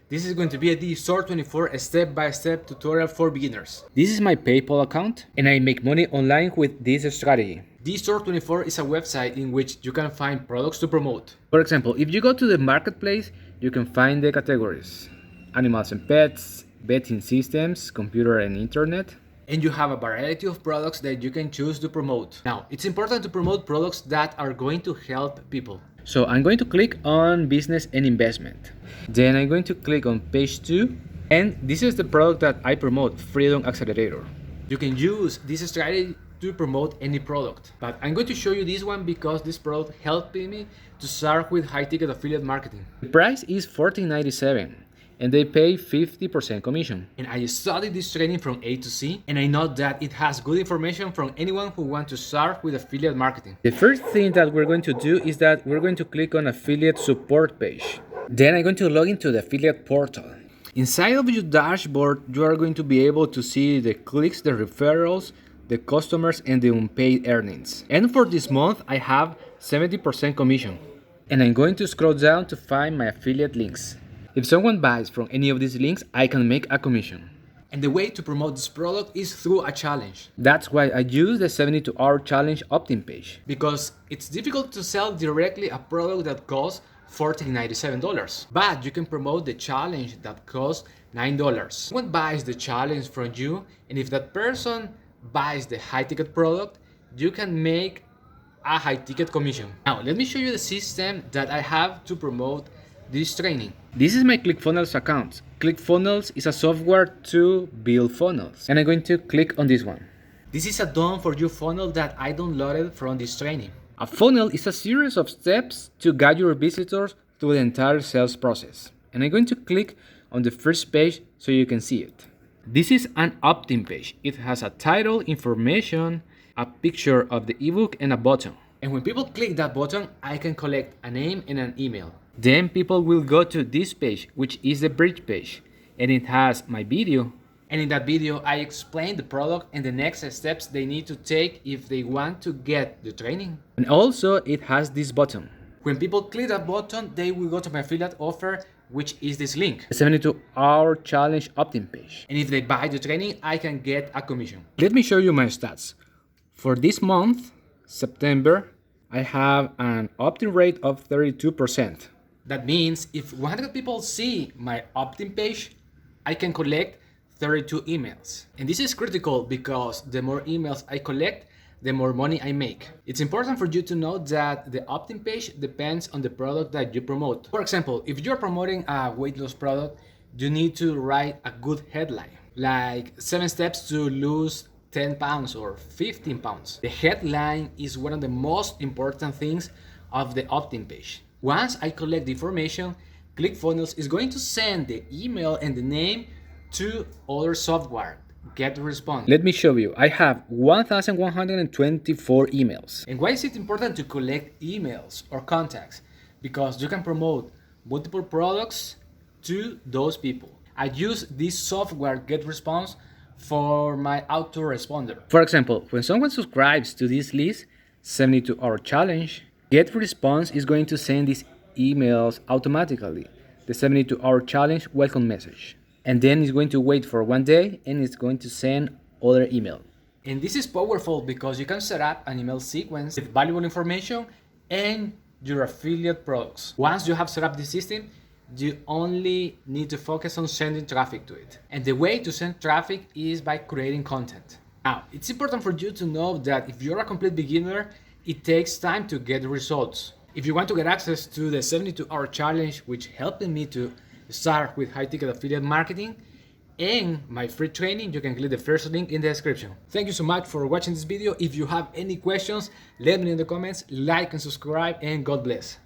This is going to be a digistore24 step-by-step tutorial for beginners. This is my PayPal account and I make money online with this strategy. Digistore24 is a website in which you can find products to promote. For example, if you go to the marketplace, you can find the categories: animals and pets, betting systems, computer and internet. And you have a variety of products that you can choose to promote. Now, it's important to promote products that are going to help people. So I'm going to click on business and investment. Then I'm going to click on page 2. And this is the product that I promote, Freedom Accelerator. You can use this strategy to promote any product. But I'm going to show you this one because this product helped me to start with high-ticket affiliate marketing. The price is $14.97. And they pay 50% commission. And I studied this training from A to Z, and I know that it has good information from anyone who wants to start with affiliate marketing. The first thing that we're going to do is that we're going to click on affiliate support page. Then I'm going to log into the affiliate portal. Inside of your dashboard, you are going to be able to see the clicks, the referrals, the customers, and the unpaid earnings. And for this month, I have 70% commission. And I'm going to scroll down to find my affiliate links. If someone buys from any of these links, I can make a commission. And the way to promote this product is through a challenge. That's why I use the 72-hour challenge opt-in page. Because it's difficult to sell directly a product that costs $14.97. But you can promote the challenge that costs $9. Someone buys the challenge from you, and if that person buys the high-ticket product, you can make a high-ticket commission. Now, let me show you the system that I have to promote this training. This is my ClickFunnels account. ClickFunnels is a software to build funnels. And I'm going to click on this one. This is a done for you funnel that I downloaded from this training. A funnel is a series of steps to guide your visitors through the entire sales process. And I'm going to click on the first page so you can see it. This is an opt-in page. It has a title, information, a picture of the ebook, and a button. And when people click that button, I can collect a name and an email. Then people will go to this page, which is the bridge page, and it has my video. And in that video, I explain the product and the next steps they need to take if they want to get the training. And also it has this button. When people click that button, they will go to my affiliate offer, which is this link, the 72-hour challenge opt-in page. And if they buy the training, I can get a commission. Let me show you my stats. For this month, September, I have an opt-in rate of 32%. That means if 100 people see my opt-in page, I can collect 32 emails. And this is critical because the more emails I collect, the more money I make. It's important for you to know that the opt-in page depends on the product that you promote. For example, if you're promoting a weight loss product, you need to write a good headline, like 7 steps to lose 10 pounds or 15 pounds. The headline is one of the most important things of the opt-in page. Once I collect the information, ClickFunnels is going to send the email and the name to other software, get the response. Let me show you. I have 1,124 emails. And why is it important to collect emails or contacts? Because you can promote multiple products to those people. I use this software, Get Response, for my autoresponder. For example, when someone subscribes to this list, 72-hour challenge, Get Response is going to send these emails automatically, the 72-hour challenge welcome message. And then it's going to wait for 1 day and it's going to send other email. And this is powerful because you can set up an email sequence with valuable information and your affiliate products. Once you have set up the system, you only need to focus on sending traffic to it. And the way to send traffic is by creating content. Now, it's important for you to know that if you're a complete beginner, it takes time to get results. If you want to get access to the 72-hour challenge, which helped me to start with high-ticket affiliate marketing, and my free training, you can click the first link in the description. Thank you so much for watching this video. If you have any questions, let me know in the comments, like and subscribe, and God bless.